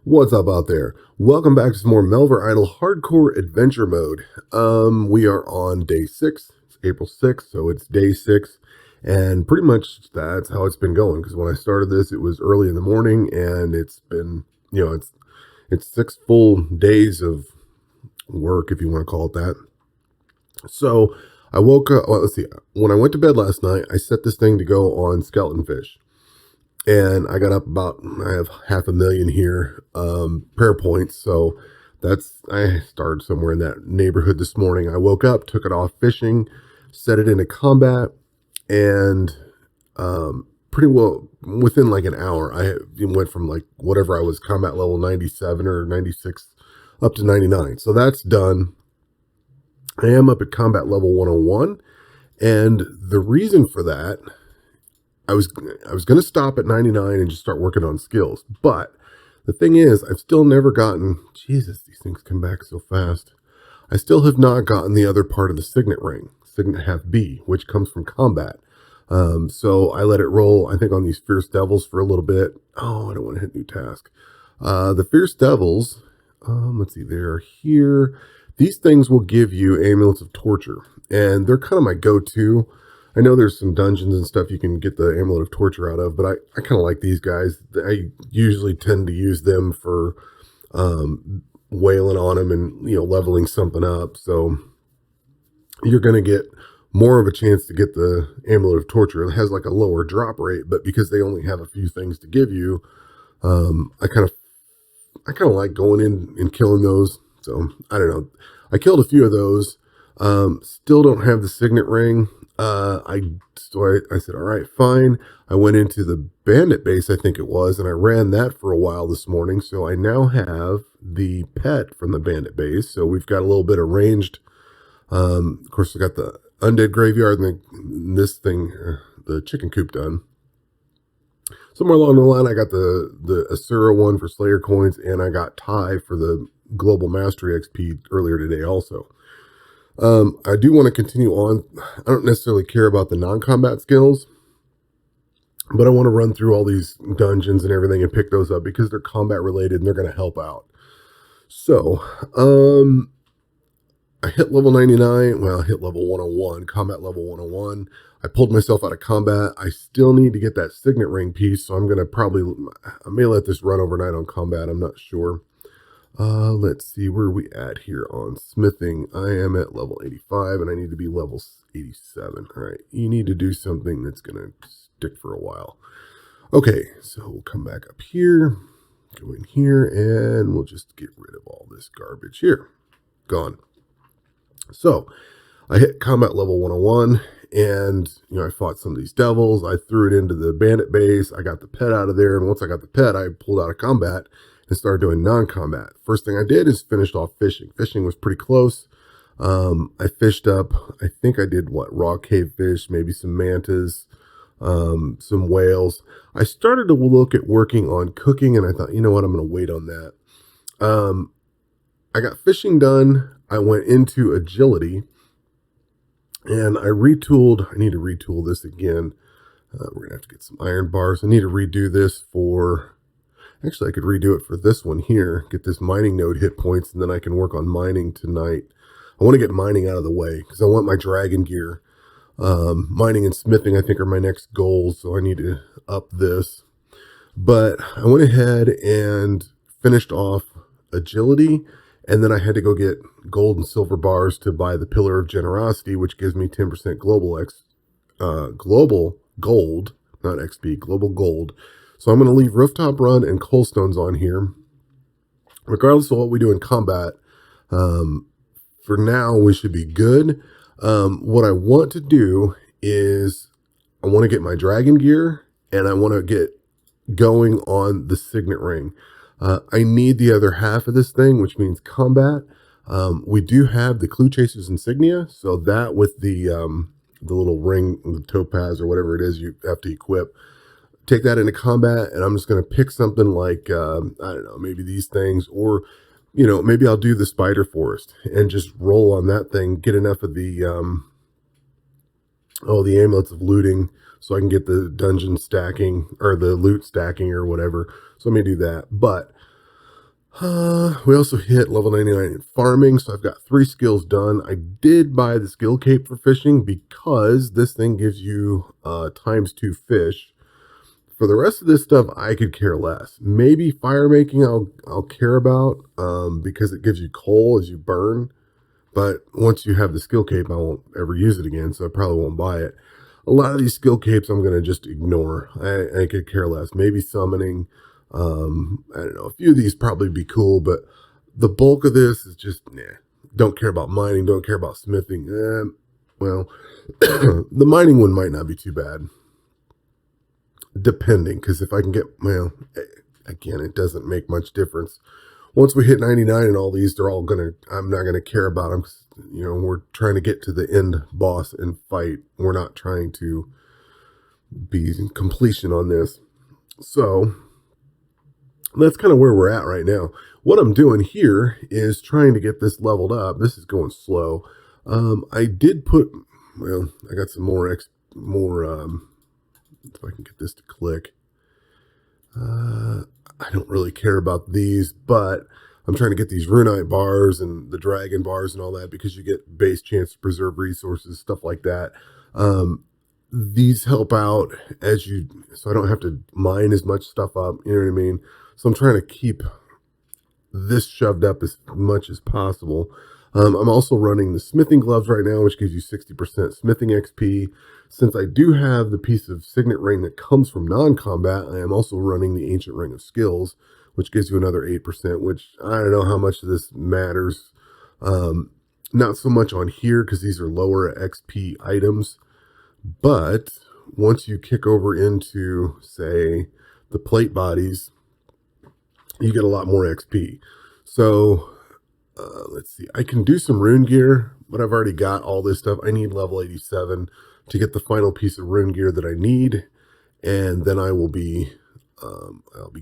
What's up out there? Welcome back to some more Melvor Idle Hardcore Adventure Mode. We are on day 6. It's April 6th, so it's day 6. And pretty much that's how it's been going. Because when I started this, it was early in the morning, and it's been, it's 6 full days of work, if you want to call it that. So I woke up, well, let's see, when I went to bed last night, I set this thing to go on skeleton fish. And I got up I have 500,000 here, prayer points. So I started somewhere in that neighborhood this morning. I woke up, took it off fishing, set it into combat, and pretty well within like an hour, I went from like whatever I was combat level 97 or 96 up to 99. So that's done. I am up at combat level 101. And the reason for that, I was going to stop at 99 and just start working on skills. But the thing is, I've still never gotten, Jesus, these things come back so fast. I still have not gotten the other part of the signet ring, signet half B, which comes from combat. So I let it roll, I think, on these fierce devils for a little bit. Oh, I don't want to hit new task. The fierce devils, let's see, they're here. These things will give you amulets of torture, and they're kind of my go-to. I know there's some dungeons and stuff you can get the amulet of torture out of, but I kind of like these guys. I usually tend to use them for wailing on them and leveling something up. So you're going to get more of a chance to get the amulet of torture. It has like a lower drop rate, but because they only have a few things to give you, I kind of like going in and killing those. So I don't know. I killed a few of those. Still don't have the signet ring. I said, all right, fine. I went into the bandit base, I think it was, and I ran that for a while this morning. So I now have the pet from the bandit base. So we've got a little bit of ranged. Of course, I got the undead graveyard and this thing, the chicken coop done. Somewhere along the line, I got the Asura one for Slayer coins, and I got Ty for the Global Mastery XP earlier today also. I do want to continue on. I don't necessarily care about the non-combat skills, but I want to run through all these dungeons and everything and pick those up because they're combat related and they're going to help out. So, I hit level 99. Well, I hit level 101, combat level 101. I pulled myself out of combat. I still need to get that signet ring piece, so I'm going to I may let this run overnight on combat. I'm not sure. Let's see, where are we at here on smithing? I am at level 85 and I need to be level 87. All right, you need to do something that's going to stick for a while. Okay, so we'll come back up here, go in here, and we'll just get rid of all this garbage here. Gone. So I hit combat level 101 and, I fought some of these devils. I threw it into the bandit base. I got the pet out of there. And once I got the pet, I pulled out of combat and started doing non-combat. First thing I did is finished off fishing. Fishing was pretty close. I fished up, I think I did raw cave fish, maybe some mantas, some whales. I started to look at working on cooking, and I thought, you know what, I'm going to wait on that. I got fishing done. I went into agility, and I need to retool this again. We're going to have to get some iron bars. I need to redo this actually, I could redo it for this one here, get this mining node hit points, and then I can work on mining tonight. I want to get mining out of the way because I want my dragon gear. Mining and smithing, I think, are my next goals, so I need to up this. But I went ahead and finished off agility, and then I had to go get gold and silver bars to buy the Pillar of Generosity, which gives me 10% global gold, not XP, global gold. So I'm going to leave Rooftop Run and Coalstones on here, regardless of what we do in combat. For now, we should be good. What I want to do is I want to get my dragon gear, and I want to get going on the signet ring. I need the other half of this thing, which means combat. We do have the Clue Chaser's insignia, so that with the little ring, the topaz or whatever it is you have to equip. Take that into combat, and I'm just going to pick something like, I don't know, maybe these things, or, maybe I'll do the Spider Forest and just roll on that thing, get enough of the amulets of looting so I can get the dungeon stacking or the loot stacking or whatever. So I may do that. But We also hit level 99 in farming, so I've got 3 skills done. I did buy the skill cape for fishing because this thing gives you ×2 fish. For the rest of this stuff, I could care less. Maybe fire making I'll care about because it gives you coal as you burn. But once you have the skill cape, I won't ever use it again, so I probably won't buy it. A lot of these skill capes I'm going to just ignore. I could care less. Maybe summoning. I don't know. A few of these probably be cool, but the bulk of this is just, nah. Don't care about mining. Don't care about smithing. Well, the mining one might not be too bad. Depending, because if I can get, well, again, it doesn't make much difference. Once we hit 99 and all these, they're all I'm not gonna care about them. We're trying to get to the end boss and fight. We're not trying to be in completion on this. So that's kind of where we're at right now. What I'm doing here is trying to get this leveled up. This is going slow. I did put, well, I got some more, if I can get this to click. I don't really care about these, but I'm trying to get these runite bars and the dragon bars and all that because you get base chance to preserve resources, stuff like that. These help out so I don't have to mine as much stuff up. You know what I mean? So I'm trying to keep this shoved up as much as possible. I'm also running the smithing gloves right now, which gives you 60% smithing XP. Since I do have the piece of signet ring that comes from non-combat, I am also running the ancient ring of skills, which gives you another 8%, which I don't know how much of this matters. Not so much on here because these are lower XP items, but once you kick over into, say, the plate bodies, you get a lot more XP. So let's see. I can do some rune gear, but I've already got all this stuff. I need level 87 to get the final piece of rune gear that I need, and then I'll be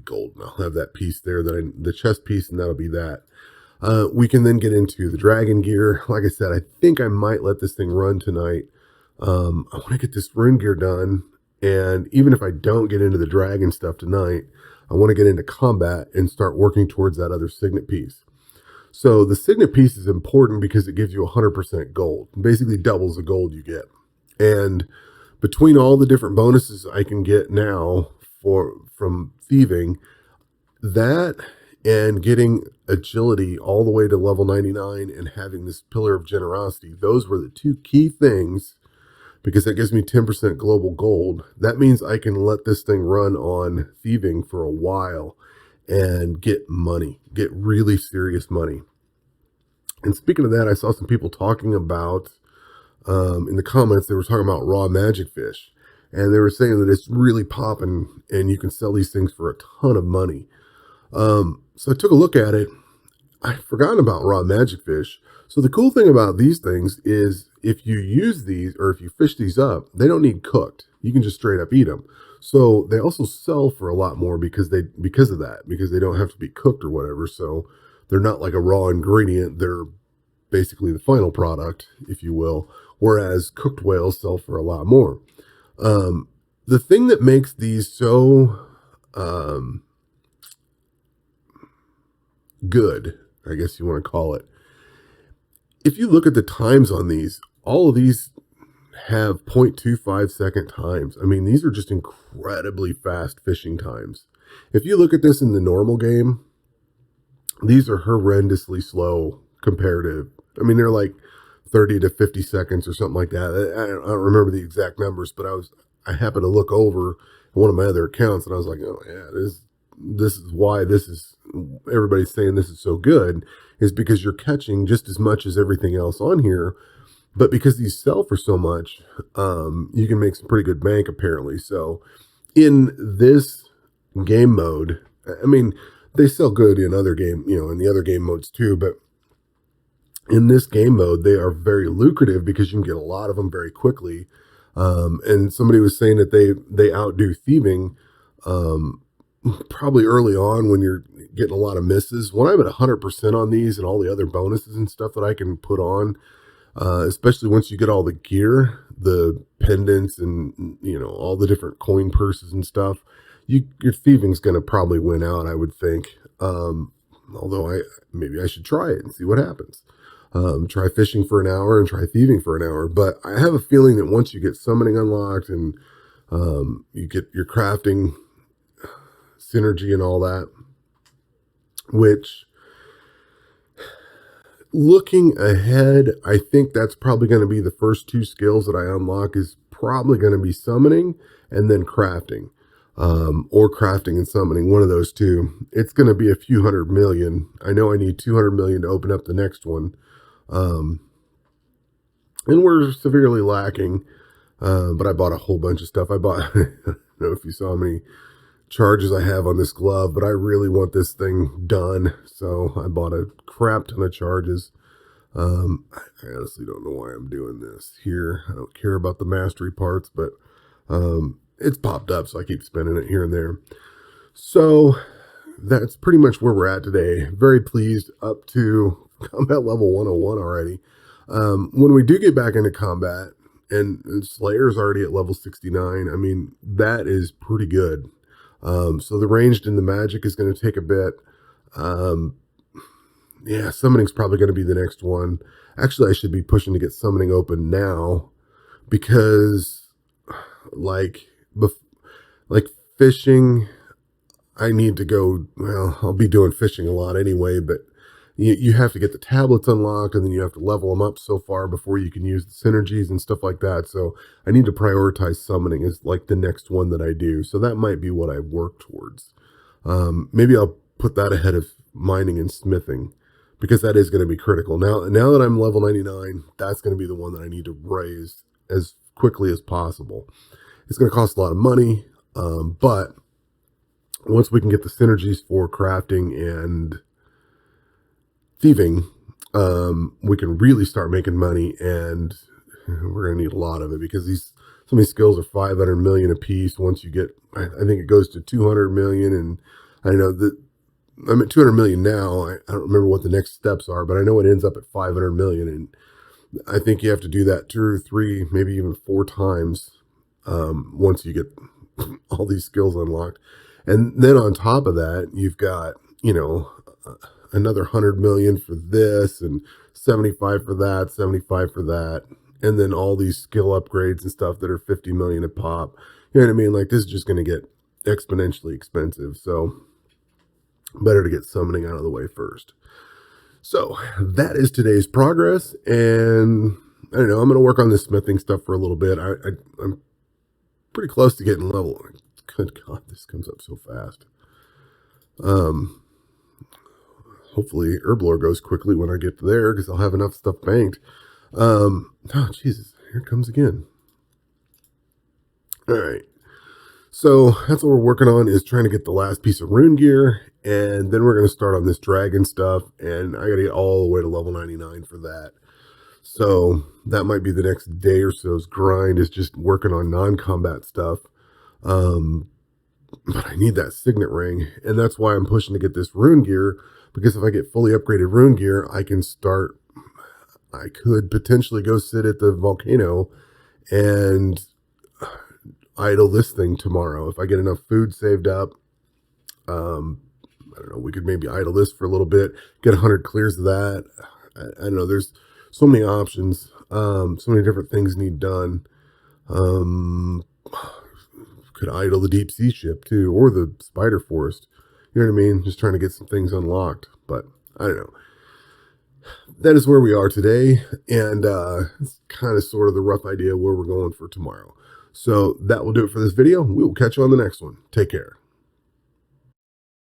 golden. I'll have that piece there, the chest piece, and that'll be that. We can then get into the dragon gear. Like I said, I think I might let this thing run tonight. I want to get this rune gear done, and even if I don't get into the dragon stuff tonight, I want to get into combat and start working towards that other signet piece. So the signet piece is important because it gives you 100% gold, basically doubles the gold you get. And between all the different bonuses I can get now from thieving, that and getting agility all the way to level 99 and having this pillar of generosity, those were the 2 key things, because that gives me 10% global gold. That means I can let this thing run on thieving for a while and get money, get really serious money. And speaking of that, I saw some people talking about, in the comments, they were talking about raw magic fish. And they were saying that it's really popping and you can sell these things for a ton of money. So I took a look at it. I'd forgotten about raw magic fish. So the cool thing about these things is if you use these or if you fish these up, they don't need cooked. You can just straight up eat them. So they also sell for a lot more because of that, because they don't have to be cooked or whatever. So they're not like a raw ingredient. They're basically the final product, if you will. Whereas cooked whales sell for a lot more. The thing that makes these so good, I guess you want to call it, if you look at the times on these, all of these have 0.25 second times. I mean, these are just incredibly fast fishing times. If you look at this in the normal game, these are horrendously slow comparative. I mean, they're like 30 to 50 seconds or something like that. I don't remember the exact numbers, but I happened to look over one of my other accounts and I was like, oh yeah, this is why everybody's saying this is so good, is because you're catching just as much as everything else on here. But because these sell for so much, you can make some pretty good bank apparently. So in this game mode, I mean, they sell good in other game, in the other game modes too, but in this game mode, they are very lucrative because you can get a lot of them very quickly. And somebody was saying that they outdo thieving, probably early on when you're getting a lot of misses. When I'm at 100% on these and all the other bonuses and stuff that I can put on, especially once you get all the gear, the pendants and, all the different coin purses and stuff, your thieving's going to probably win out, I would think. Although maybe I should try it and see what happens. Try fishing for an hour and try thieving for an hour. But I have a feeling that once you get summoning unlocked and you get your crafting synergy and all that, which looking ahead, I think that's probably going to be the first two skills that I unlock is probably going to be summoning and then crafting, or crafting and summoning, one of those two. It's going to be a few 100 million. I know I need 200 million to open up the next one. And we're severely lacking, but I bought a whole bunch of stuff. I bought, I don't know if you saw how many charges I have on this glove, but I really want this thing done. So I bought a crap ton of charges. I honestly don't know why I'm doing this here. I don't care about the mastery parts, but it's popped up, so I keep spending it here and there. So that's pretty much where we're at today. Very pleased, up to combat level 101 already. When we do get back into combat, and Slayer's already at level 69, I mean, that is pretty good. So the ranged and the magic is going to take a bit. Yeah, summoning's probably going to be the next one. Actually, I should be pushing to get summoning open now, because like fishing, I need to go, well, I'll be doing fishing a lot anyway, but you have to get the tablets unlocked, and then you have to level them up so far before you can use the synergies and stuff like that. So I need to prioritize summoning as like the next one that I do. So that might be what I work towards. Maybe I'll put that ahead of mining and smithing, because that is going to be critical. Now that I'm level 99, that's going to be the one that I need to raise as quickly as possible. It's going to cost a lot of money, but once we can get the synergies for crafting and thieving, we can really start making money, and we're going to need a lot of it, because some of these skills are 500 million a piece. Once you get, I think it goes to 200 million, and I know that I'm at 200 million now. I don't remember what the next steps are, but I know it ends up at 500 million, and I think you have to do that 2 or 3, maybe even 4 times once you get all these skills unlocked. And then on top of that, you've got, another 100 million for this, and 75 for that, 75 for that, and then all these skill upgrades and stuff that are 50 million a pop. You know what I mean? Like, this is just going to get exponentially expensive. So better to get summoning out of the way first. So that is today's progress, and I don't know, I'm going to work on this smithing stuff for a little bit. I'm pretty close to getting level. Good God, this comes up so fast. Hopefully Herblore goes quickly when I get there, because I'll have enough stuff banked. Oh, Jesus, here it comes again. All right. So that's what we're working on, is trying to get the last piece of rune gear, and then we're going to start on this dragon stuff, and I got to get all the way to level 99 for that. So that might be the next day or so's grind, is just working on non-combat stuff. But I need that signet ring, and that's why I'm pushing to get this rune gear, because if I get fully upgraded rune gear, I could potentially go sit at the volcano and idle this thing tomorrow. If I get enough food saved up, I don't know, we could maybe idle this for a little bit, get 100 clears of that. I don't know, there's so many options, so many different things need done. Could idle the deep sea ship too, or the spider forest. You know what I mean? Just trying to get some things unlocked, but I don't know. That is where we are today, and it's kind of sort of the rough idea where we're going for tomorrow. So that will do it for this video. We will catch you on the next one. Take care.